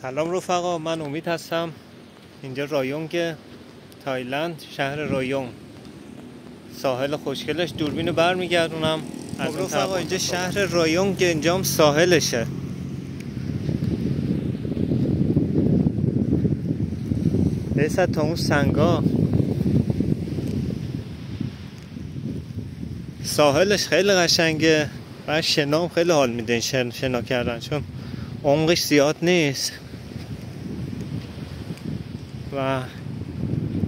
سلام رفقا، من امید هستم. اینجا رایونگ تایلند، شهر رایونگ، ساحل خوشگلش. دوربینو برمیگردونم. خب رفقا، اینجا شهر رایونگ، اینجا هم ساحلشه. برسد تا اون سنگا. ساحلش خیلی قشنگه و شنا خیلی حال میده شنا کردن، چون عمقش زیاد نیست و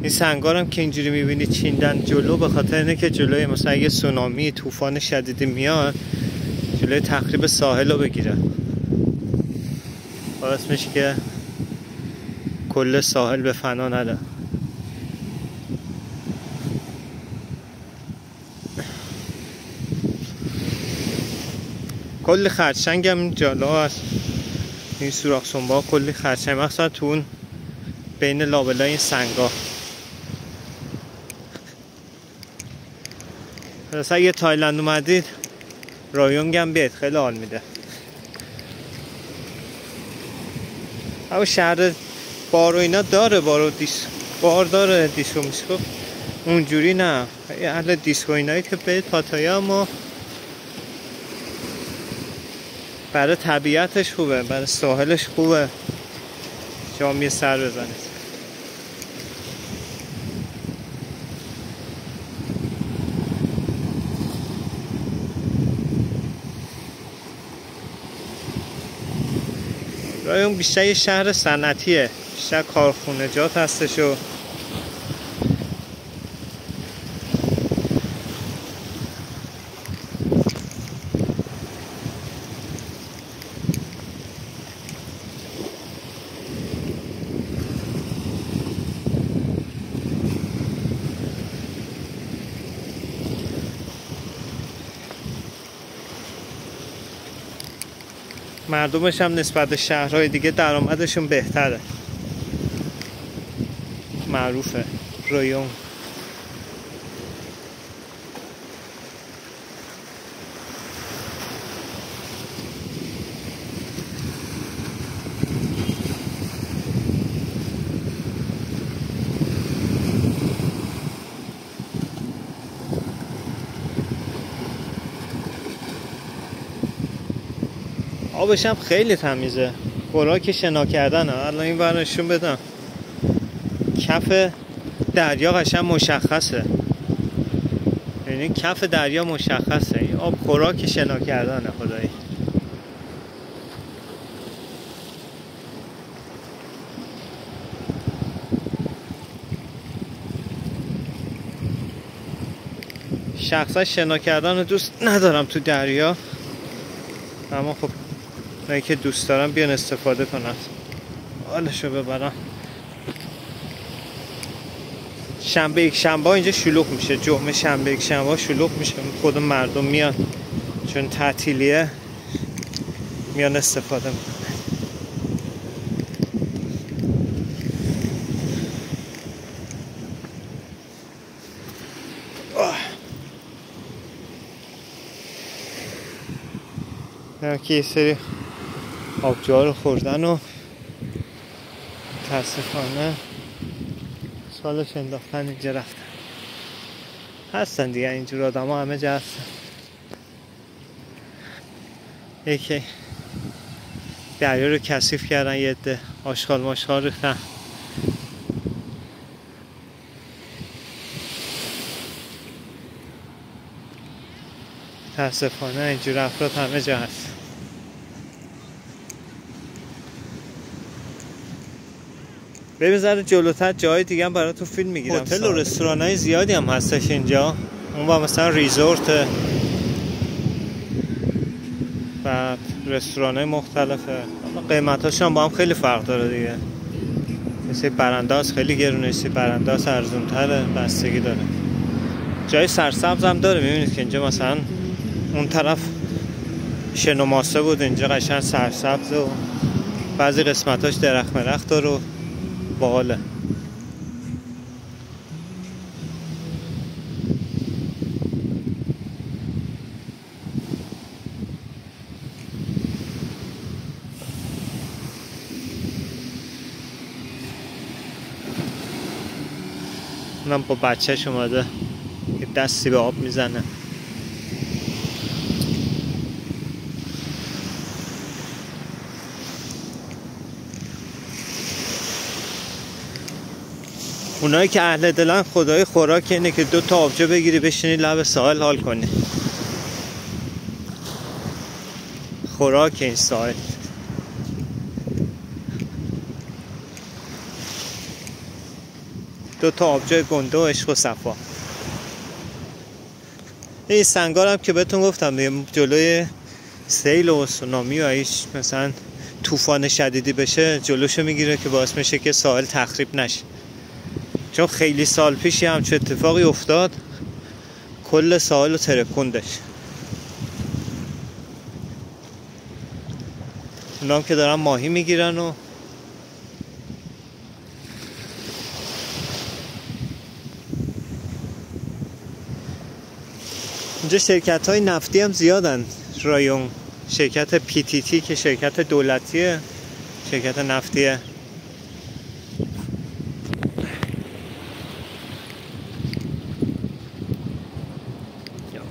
این سنگار هم که اینجوری میبینید چیندن جلو، به خاطر اینه که جلوی مثلا یه سونامی، طوفان شدیدی میاد، جلوی تخریب ساحل رو بگیره. باعث میشه که کل ساحل به فنا نره. کلی خرچنگ هم جلو هست، این سوراخ سنبا کلی خرچنگ، مخصوصا تو اون بین لابلای این سنگا. مثلا اگه تایلند اومدید رایونگ هم بیاید، خیلی حال میده. اما شهر بار و اینا داره، بار داره، دیسکو میسکو اونجوری نه. اهل دیسکو اینایی که برید پاتایا، اما برای طبیعتش خوبه، برای ساحلش خوبه، شما یه سر بزنید. رایونگ بیشتر یه شهر صنعتیه، بیشتر کارخونجات هستش و مردمش هم نسبت به شهرهای دیگه درآمدشون بهتره. معروفه رایونگ. آبش هم خیلی تمیزه، خوراک شنا کردن. الان این ور نشون بدم، کف دریا قشنگ مشخصه، یعنی کف دریا مشخصه. این آب خوراک شنا کردنه. خدایی شخصا شنا کردن رو دوست ندارم تو دریا، اما خب اونایی که دوست دارم بیان استفاده کنن، حالشو ببرن. شنبه یک شنبه اینجا شلوغ میشه، جمعه شنبه یک شنبه شلوغ میشه، خود مردم میان چون تعطیلیه میان استفاده میکنن. که یه سری آبجوها رو خوردن و متاسفانه سالش انداختن اینجا رفتن. هستن دیگه اینجور آدم ها، همه جا هستن. یکی دریا رو کثیف کردن، یه عده آشغال ماشغال ریختن. متاسفانه اینجور افراد همه جا هست. ببین ذره جلوتر جای دیگه هم براتون فیلم میگیرم. هتل و رستورانای زیادی هم هستش اینجا. اون با مثلا ریزورت و رستورانای مختلفه، قیمتاش هم با هم خیلی فرق داره دیگه. مثل برانداز خیلی گرونه، مثل برانداز ارزون تره، بستگی داره. جای سرسبز هم داره، میبینید که اینجا مثلا اون طرف شن ماسه بود، اینجا قشنگ سرسبز و بعضی قسمتاش درخت مرخت داره و باحاله. اونم با بچهش اومده یه دستی به آب میزنه. اونایی که اهل دلن خدای خوراک اینه که 2 تا آبجو بگیری بشینی لب ساحل حال کنی. خوراک این ساحل. دو تا آبجوی گنده و عشق و صفا. این سنگارم که بهتون گفتم دیگه جلوی سیل و سونامی و ایش مثلا طوفان شدیدی بشه جلوشو میگیره که باعث میشه که ساحل تخریب نشه. چون خیلی سال پیشی همچون اتفاقی افتاد، کل ساحل رو ترکوندش. اونا هم که دارن ماهی میگیرن و اینجا شرکت های نفتی هم زیادن. رایون شرکت PTT که شرکت دولتیه، شرکت نفتیه.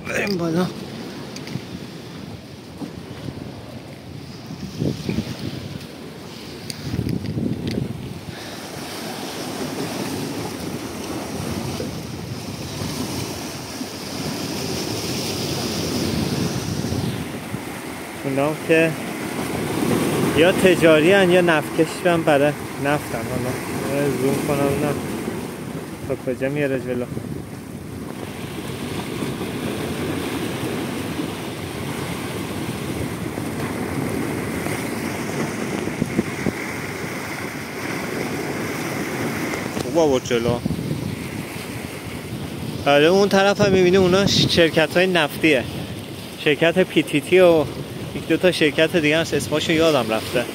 بریم بالا. اونا که یا تجاری هن یا نفتکش هم برای نفتن. حالا زوم کنم نه تا کجا میاره جلو. بابا جلو. آره اون طرف هم میبینی اونا شرکت های نفتیه. شرکت PTT و 1-2 تا شرکت دیگه هست اسماشو یادم رفته.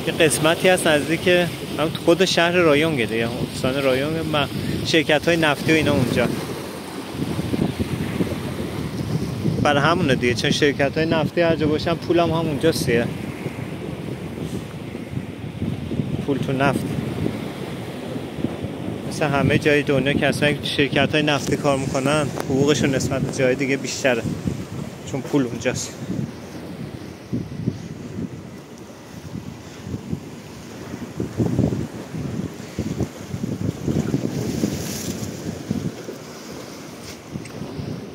یه قسمتی هست نزدیک هم خود شهر رایونگه دیگه، استان رایونگ. شرکت های نفتی و اینا اونجا. برای همونه دیگه، چون شرکت های نفتی هر جا باشن پول هم اونجاست دیگه. پول تو نفت. مثلا همه جای دنیا که اصلا شرکت های نفتی کار میکنن حقوقشون نسبت به جای دیگه بیشتره، چون پول اونجاست.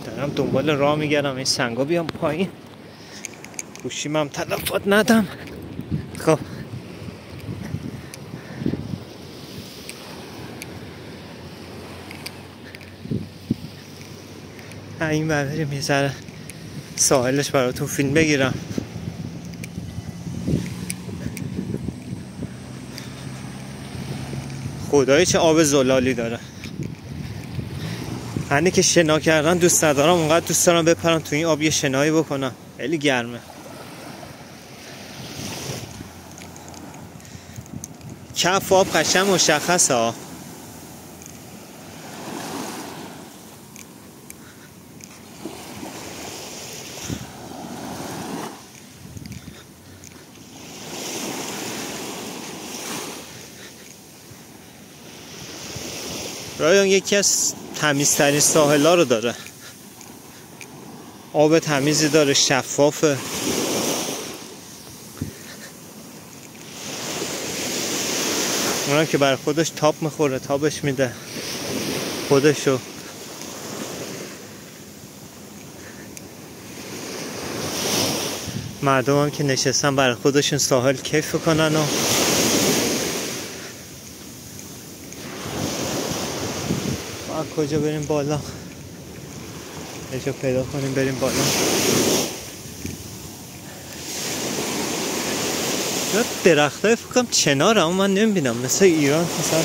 دارم دنبال راه میگردم این سنگا بیام پایین، گوشیم هم تلفات ندم. خب این بریم یه ذره ساحلش براتون فیلم بگیرم. خدایی چه آب زلالی داره. هنی که شنا کردن دوست ندارم، اونقدر دوست دارم بپرم تو این آب یه شنایی بکنم. خیلی گرمه. کف آب قشنگ مشخصه ها. رایون یکی از تمیزترین ساحل‌ها رو داره. آب تمیزی داره، شفافه. اونم که برای خودش تاب میخوره، تابش میده خودشو. مردم هم که نشستن برای خودشون ساحل کیف کنن و کجا بریم بالا؟ یه جا پیدا کنیم بریم بالا. درختای فکرم چناره اما من نمیبینم، مثل ایران مثلا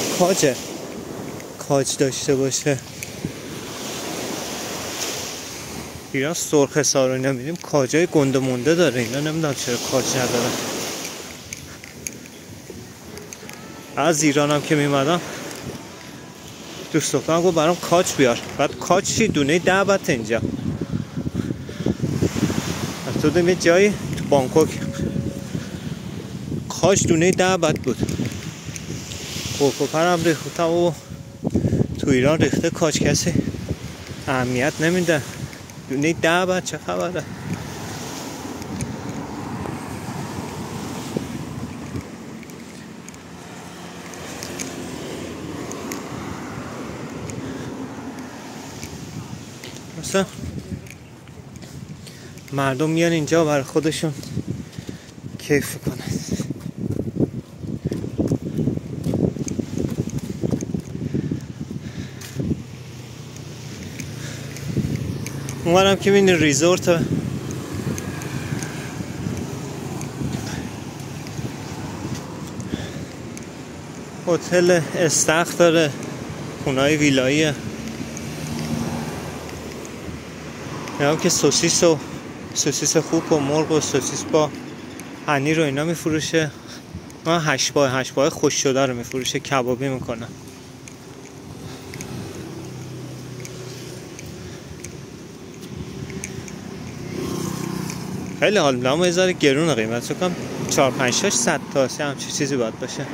کاج داشته باشه. ایران سرخ سارو نمیدیم، کاجای گنده مونده داره. اینا نمیدونم چرا کاج نداره. از ایران هم که میمدم دوست دخترم گفت برام کاج بیار. بعد کاج چی؟ دونه 10 بات اینجا. تو دیم یه جایی تو بانکوک کاج دونه 10 بات بود. کوکوپرم ریختم و تو ایران ریخته کاج، کسی اهمیت نمیده. دونه 10 بعد چه خبره؟ مثلا مردم میان اینجا برای خودشون کیف کنن. اونورم که بینی ریزورت هتل استخر داره، خونه‌های ویلاییه. هم که سوسیس خوک و مرغ و سوسیس با پنیر رو اینا میفروشه. هشباه خوش شده رو میفروشه، کبابی میکنه. خیلی حال میده، اما یه ذره گرونه قیمت. فکر کنم 4-5 100 تا همچین چیزی باید باشه.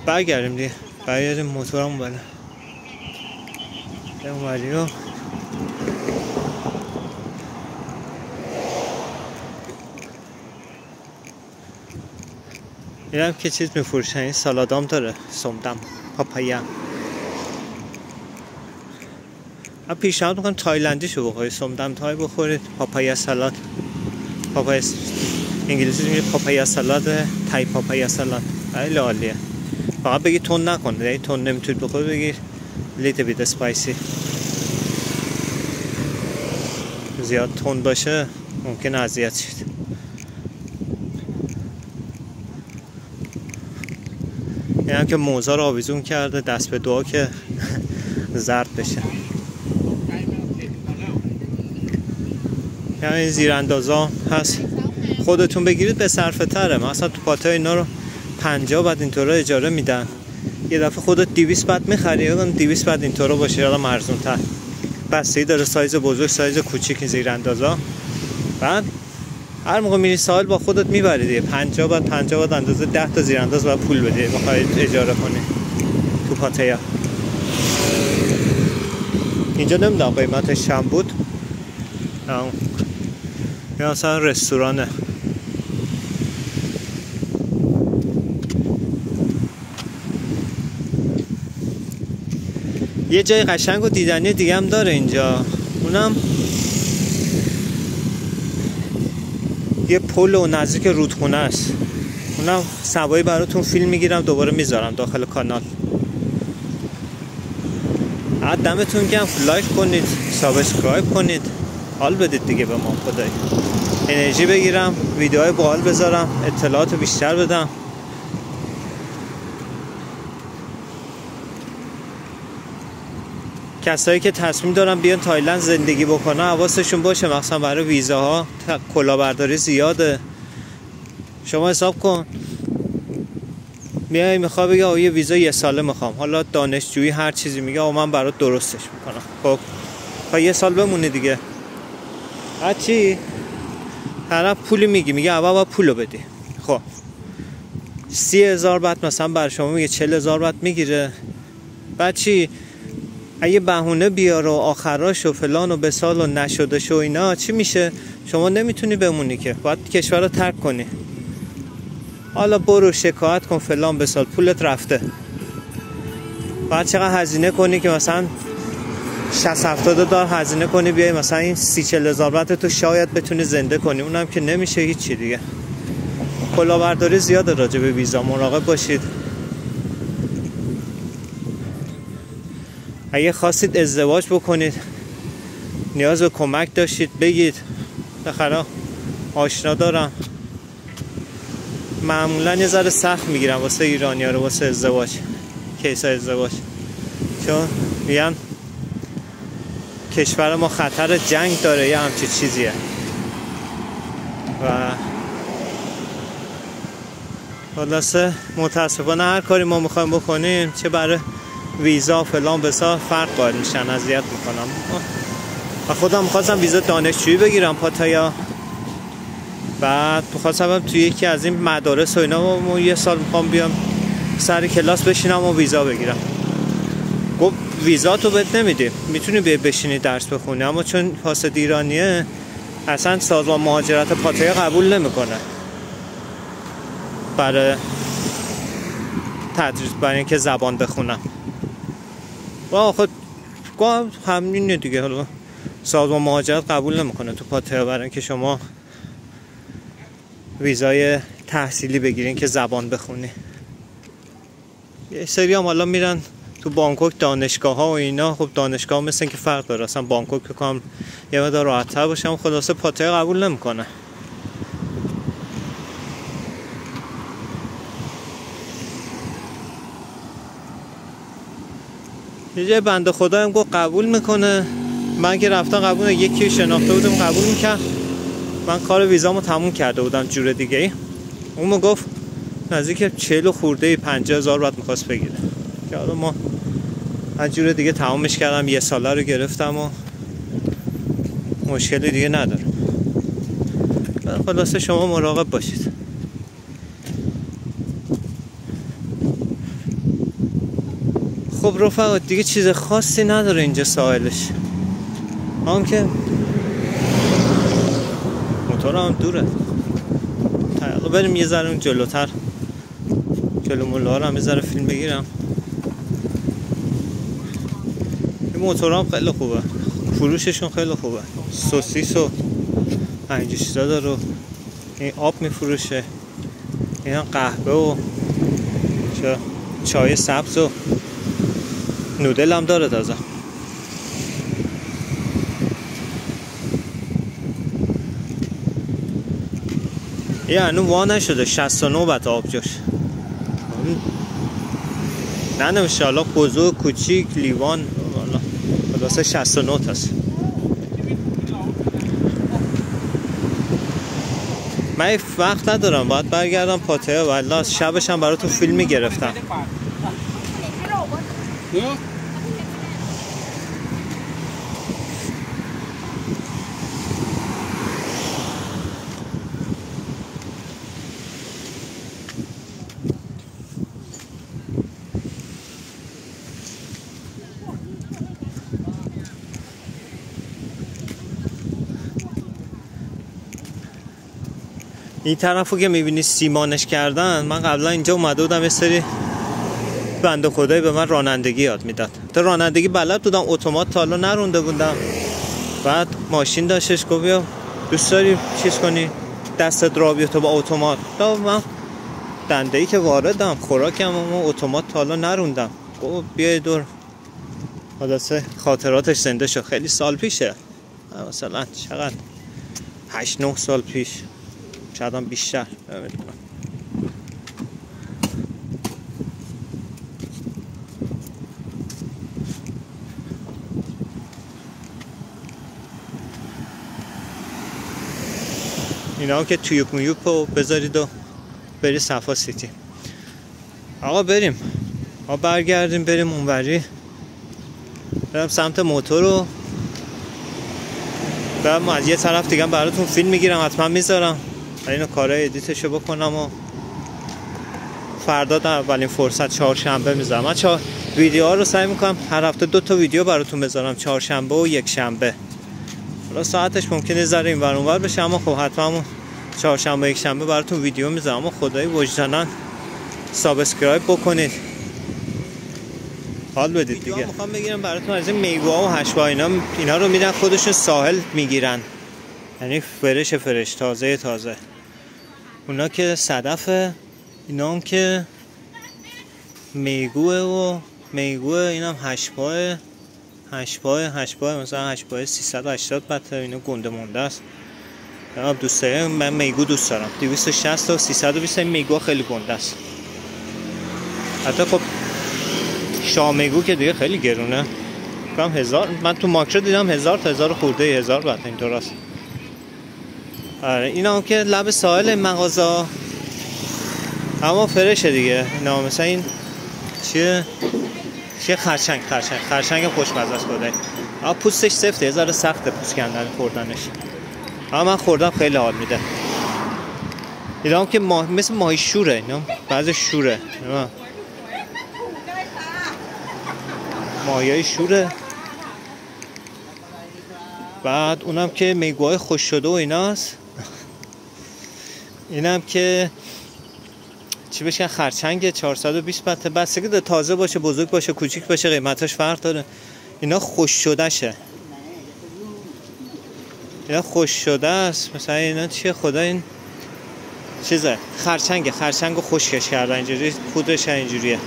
برگردیم دیگه، برگردیم موتورمون بالا. اومدیم و این هم که چیز میفروشن، این سالادام داره، سمدم، پاپایا. من پیشنهاد میکنم تایلندی شو بخورید، سمدم تای بخورید، پاپایا سالاد، پاپایا انگلیسی میگه پاپایا سالاد، تای پاپایا سالاد، خیلی عالیه. فقط بگید تون نکنید، اگه تون نمیتونید بخورید بگید لیت بیت اسپایسی. زیاد تون باشه ممکن اذیت شید. این هم که موزا رو آویزون کرده، دست به دعا که زرد بشه. یعنی زیراندازا هست، خودتون بگیرید به صرفه تره. مثلا تو پاتای اینا رو 50 بعد اینطور اجاره میدن، یه دفعه خودت 200 بعد میخری، یا 200 بعد اینطور باشه یا ارزون تر. بستگی داره سایز بزرگ سایز کوچیک زیراندازا. بعد هر موقع میری ساحل با خودت میبری دیگه. 50 بعد اندازه 10 تا زیرانداز باید پول بدی بخواید اجاره کنی تو پاتایا. اینجا نمیدونم قیمتش چند بود. یا اصلا رستورانه. یه جای قشنگ و دیدنی دیگه هم داره اینجا، اونم یه پل و نزدیک رودخونه است. اونم سوایی براتون فیلم میگیرم دوباره میذارم داخل کانال. دمتون گرم، لایک کنید، سابسکرایب کنید، حال بدید دیگه به ما. خدایی انرژی بگیرم، ویدیوهای باحال بذارم، اطلاعات بیشتر بدم. کسایی که تصمیم دارن بیان تایلند زندگی بکنن حواسشون باشه، مخصوصا برای ویزاها کلاهبرداری زیاده. شما حساب کن میای میخوای بگی یه ویزا 1 ساله میخوام، حالا دانشجویی هر چیزی میگه من برات درستش میکنم. خب تا 1 سال بمونی دیگه. چی؟ طرف پولی میگه اول باید پولو بدی. خب 30,000 بعد مثلا برای شما میگه 40,000 بعد میگیره. بعد چی؟ اگه بهونه بیار و آخراش و فلان و بسال و نشده شو اینا، چی میشه؟ شما نمیتونی بمونی که، باید کشور رو ترک کنی. حالا برو شکایت کن فلان بسال، پولت رفته. باید چقدر هزینه کنی که مثلا 60-70 دلار هزینه کنی بیای مثلا این 30-40,000 بعد تو شاید بتونی زنده کنی. اونم که نمیشه هیچی دیگه. کلاهبرداری زیاده راجع به ویزا، مراقب باشید. اگه خواستید ازدواج بکنید، نیاز به کمک داشتید، بگید بخرا آشنا دارم. معمولا یه ذره سخت میگیرم واسه ایرانی‌ها رو واسه ازدواج، کیس ازدواج، چون میگن کشور ما خطر جنگ داره یا همچین چیزیه. و خلاصه متاسفانه هر کاری ما میخوایم بکنیم، چه برای ویزا فلان بسا فرق قائل میشن، اذیت میکنم. و خودم میخواستم ویزا دانشجویی بگیرم پاتایا، بعد میخواستم توی یکی از این مدارس و اینا 1 سال میخوام بیام سر کلاس بشینم و ویزا بگیرم. گفت ویزا تو بهت نمیدیم، میتونی بشینی درس بخونی، اما چون پاسپورت ایرانیه اصلا سازمان مهاجرت پاتیا قبول نمیکنه برای تدریس، برای اینکه زبان بخونم. و خود همینه دیگه، حالا سازمان مهاجرت قبول نمیکنه تو پاتیا برای اینکه شما ویزای تحصیلی بگیرین که زبان بخونی. یه سری هم حالا میرن تو بانکوک دانشگاه ها و اینا. خب دانشگاه مثل که فرق داره، اصلا بانکوک بکنم یه مقدار راحت‌تر باشم، خلاصه پاتیا قبول نمیکنه. یه بنده خدا هم گفت قبول میکنه. من که رفتم قبول، یکی شناخته بودم قبول میکرد، من کار ویزامو تموم کرده بودم جور دیگه ای. اون گفت نزدیک 40 خورده 50,000 بعد میخواست بگیره که حالا ما از جور دیگه تمامش کردم، یه ساله رو گرفتم و مشکلی دیگه ندارم. خلاصه شما مراقب باشید. خب رفقا دیگه چیز خاصی نداره اینجا ساحلش، هم که موتور هم دوره. حالا بریم یه ذره جلوتر، جلو مولا رو هم یه ذره فیلم بگیرم. این موتور هم خیلی خوبه، فروششون خیلی خوبه، سوسیس و اینجا چیزا داره. این آب میفروشه، این هم قهوه و چای سبز و نودل هم داره تازه. یه هنو وا نشده، 69 بط آبجوش نه نمیشه، حالا بزرگ کوچیک لیوان خلاصه 69 هست. من وقت ندارم، باید برگردم پاتیا، والله شبش هم براتون فیلم میگرفتم. این طرفو که میبینی سیمانش کردن، من قبلا اینجا اومده بودم، یه سری بنده خدایی به من رانندگی یاد میداد. تا رانندگی بلد بودم، اتومات تا حالا نرونده بودم. بعد ماشین داشتش، گفت بیا دوست داری چیز کنی دستت را بیا تو با اتومات. تا من دنده‌ای که واردم، خوراکم اما اتومات تا حالا نروندم. گفت بیا دور، خلاصه خاطراتش زنده شد. خیلی سال پیشه، مثلا چقدر 8-9 سال پیش، شاید هم بیشتر، نمیدونم. اینا که تویوب میوب رو بذارید و بری صفا سیتی. آقا بریم، ما برگردیم بریم اونوری، برم سمت موتور رو برم از یه طرف دیگه براتون فیلم میگیرم، حتما میذارم اینو کارهای ادیتشو بکنم و فردا در اولین فرصت چهارشنبه میذارم. من ویدیوها رو سعی میکنم هر هفته 2 تا ویدیو براتون بذارم، چهارشنبه و یک شنبه. حالا ساعتش ممکنه ذره این ور اون ور بشه، اما خب حتما چهارشنبه و یک شنبه براتون ویدیو میذارم. اما خدای وجدانن سابسکرایب بکنید، حال بدید دیگه. میخوام بگیرم براتون از این میوه‌ها و حشوه، اینا رو میرن خودشون ساحل میگیرن، یعنی فرش تازه. اونا که صدفه، اینا هم که میگوه اینم هشباه مثلا هشباه 380 بطه، اینا گنده مونده است. دوست دارم، من میگو دوست دارم. 260 و 320 میگو خیلی گنده است. حتی خب شاه میگو که دیگه خیلی گرونه، کم 1000. من تو ماکرو دیدم 1000 تا 1000 خورده 1000 بطه اینطور است. آره اینا هم که لب ساحل مغازه، اما فرشه دیگه. اینا مثلا این چیه خرچنگ خوشمزه است خدایی. اما پوستش سفته، یه ذره سخته پوست کندن خوردنش، اما من خوردم خیلی حال میده. اینا هم که مثل ماهی شوره، اینا بعضی شوره، ماهیای شوره. بعد اونم که میگوهای خوش شده و ایناست. اینم که چی بشه، خرچنگ 420 بته، بستگی داره تازه باشه، بزرگ باشه، کوچیک باشه، قیمتاش فرق داره. اینا خوش شده شه، اینا خوش شده است. مثلا اینا چیه خدا، این چیزه خرچنگو خشکش کردن اینجوری، پودرش اینجوریه.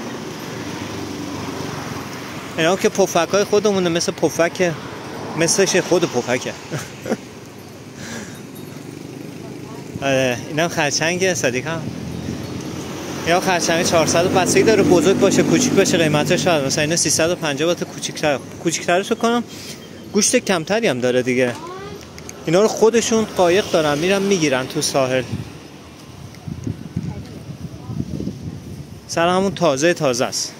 اینا که پفکای خودمونه، مثل پفک، مثلش خود پفکه. اینا خرچنگ صدیقا، یا خرچنگ 400 بستگی داره بزرگ باشه کوچیک باشه قیمتش شد. مثلا اینا 350 بات کوچیک‌ترشو کنم، گوشت کمتری هم داره دیگه. اینا رو خودشون قایق دارن میرن میگیرن تو ساحل، سر همون تازه است.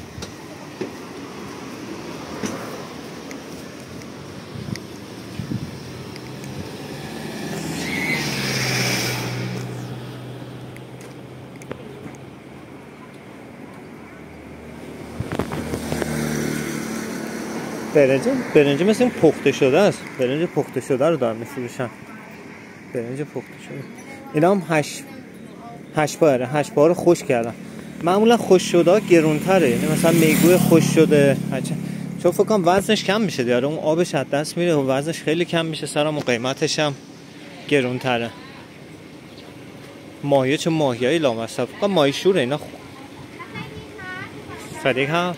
برنج مثل این پخته شده است. برنج پخته شده رو دارن میفروشن. برنج پخته شده. اینا هم 8 بار رو خوش کردن. معمولا خوش شده ها گرونتره، یعنی مثلا میگوی خوش شده چون فکر کنم وزنش کم میشه دیگه، اون آبش از دست میره و وزنش خیلی کم میشه سرم و قیمتش هم گرونتره. ماهی چه ماهیایی لامصب، فکر کنم ماهی شوره اینا. صدیق ها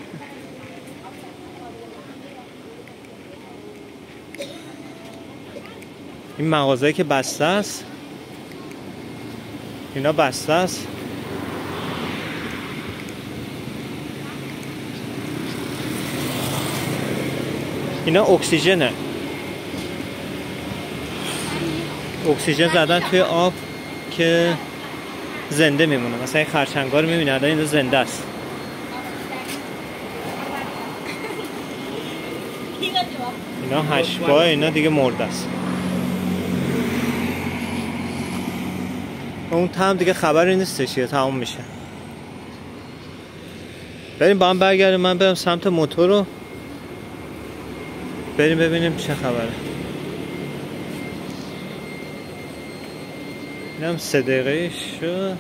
این مغازه‌ای که بسته است، اینا بسته است. اینا اکسیژنه، اکسیژن زدن توی آب که زنده میمونه. مثلا این خرچنگا رو میبینه الان اینا زنده است. اینا 8 بار، اینا دیگه مرده است. اون تام دیگه خبری نیستش، یه تموم میشه. بریم با هم برگردیم، من برم سمت موتور رو بریم ببینیم چه خبره. اینم 3 دقیقه شد.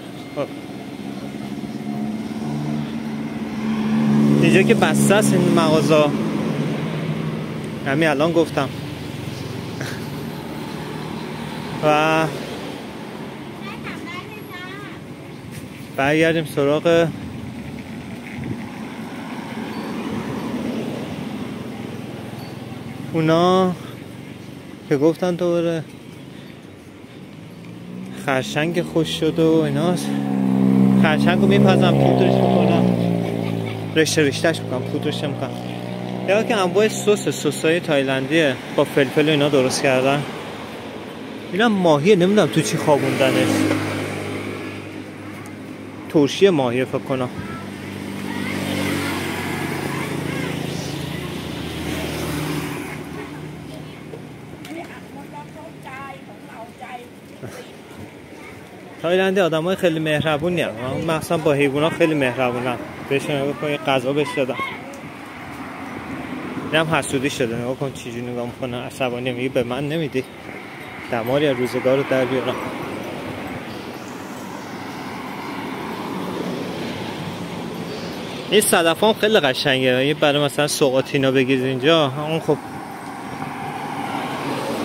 اینجا که بسته است این مغازه، همین الان گفتم. و برگردیم سراغ اونا که گفتن دوباره خرچنگ خوش شد و ایناست. خرچنگ رو میپزم، پودرش میکنم، رشتهش میکنم، پودرش میکنم. یا که انواع سسای تایلندیه با فلفل اینا درست کردن. اینا ماهیه، نمیدونم تو چی خوابوندنش، ترشی ماهیه فکر کنم. تایلندی آدمای خیلی مهربونی هم، مخصوصا با حیوونا خیلی مهربونن. بهشون نگاه کن، غذا بهش دادم. اینم حسودی شده، نگاه کن چجوری نگاه میکنه، عصبانی میگه به من نمیدی، دماری از روزگار رو در بیارم. این صدف هم خیلی قشنگه، یه برای مثلا سوقاتینا بگیرید اینجا، اون خب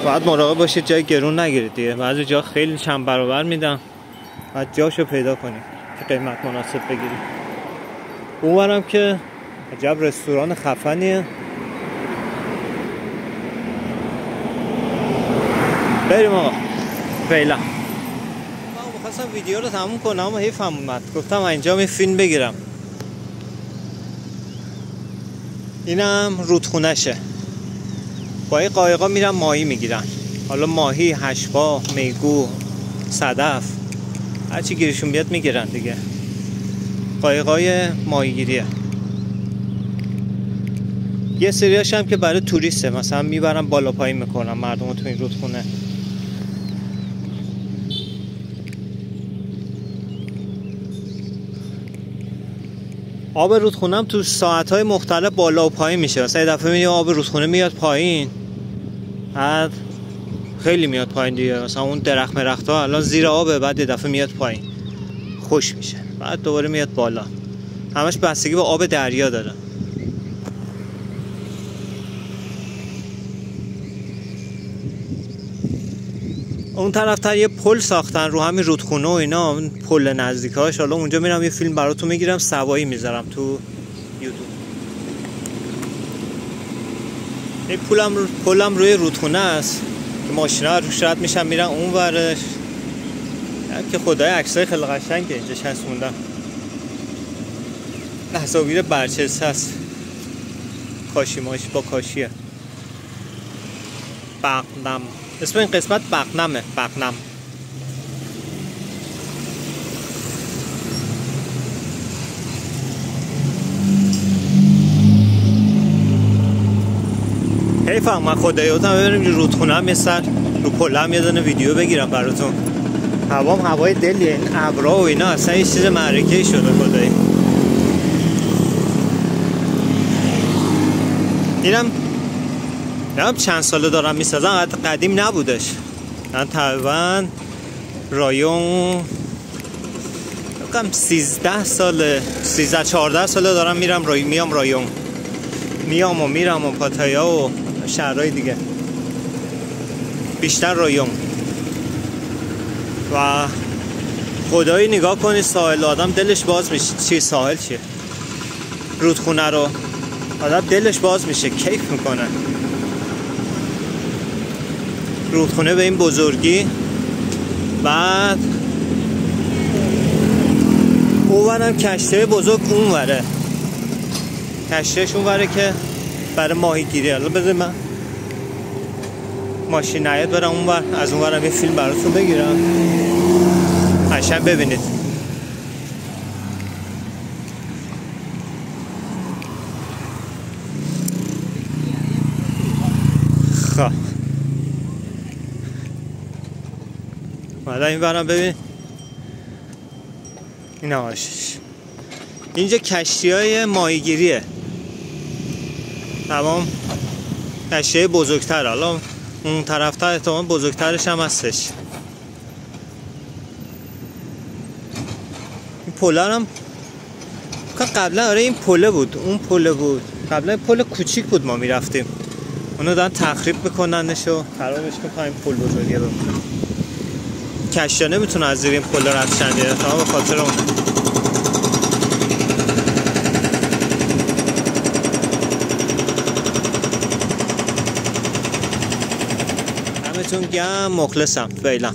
باید مراقب باشید جای گرون نگیرید دیگه، بعضی جا خیلی چند برابر میدن، باید جاشو پیدا کنید که قیمت مناسب بگیرید. اونورم که عجب رستوران خفنیه. بریم آقا فعلا. من می‌خواستم ویدیو رو تموم کنم اما حیفم اومد، گفتم اینجا می فیلم بگیرم. اینم رودخونه‌شه، با این قایقا میرن ماهی میگیرن. حالا ماهی، هشبا، میگو، صدف، هرچی گیرشون بیاد میگیرن دیگه. قایقای ماهیگیریه. یه سریاش هم که برای توریسته، مثلا میبرن بالا پایین میکنن مردم تو این رودخونه. آب رودخونه هم تو ساعت‌های مختلف بالا و پایین میشه. مثلا یه دفعه میبینی آب رودخونه میاد پایین، بعد خیلی میاد پایین دیگه. مثلا اون درخت مرخت‌ها الان زیر آبه، بعد یه دفعه میاد پایین خوش میشه، بعد دوباره میاد بالا. همش بستگی به آب دریا داره. اون طرفتر یه پل ساختن رو همین رودخونه و اینا، اون پل نزدیکاش. حالا اونجا میرم یه فیلم براتون میگیرم، سوایی میذارم تو یوتیوب. این پلم روی رودخونه است که ماشینا روش رد میشن میرن اون ورش. که خدای عکسای خیلی قشنگه اینجا چسبوندم. تصاویر برچسب هست، کاشی ماشی با کاشیه. بقنم اسم این قسمت بقنمه. بقنم حیفم من خداییاتم ببینیم رودخونه هم یه سر رو پله هم یه دونه ویدیو بگیرم براتون. هوام هوای دلیه، این ابرا و اینا اصلا یه چیز معرکه‌ای شده خدایی. اینم چند ساله دارم میسازم، قدیم نبودش. من تقریبا رایون 13 ساله 13-14 ساله دارم میام رایون، میام و میرم و پاتایا و شهرهای دیگه، بیشتر رایون. و خدایی نگاه کنی ساحل، آدم دلش باز میشه. چی ساحل چیه؟ رودخونه رو آدم دلش باز میشه، کیف میکنه. رودخونه به این بزرگی. بعد اونورم کشتی بزرگ اونوره، کشتیش اونوره که برای ماهیگیری. الان بذار من ماشین نیاد برم اونور، از اونورم یه فیلم براتون بگیرم قشنگ ببینید. خب حالا این برم ببین. این آشش اینجا کشتی های ماهیگیریه، تمام کشتی بزرگتر. حالا اون طرفتر احتمال بزرگترش هم هستش. این پله هم قبلا آره این پله بود، اون پله بود قبلا، پل کوچیک بود ما میرفتیم، اونو دارن تخریب میکننش و خرابش میکنن. پل بزرگیه بود، کشتی نمیتونه از زیر این پل رد شن دیگه، تمام به خاطر اون. همتون گم، مخلصم، فعلا.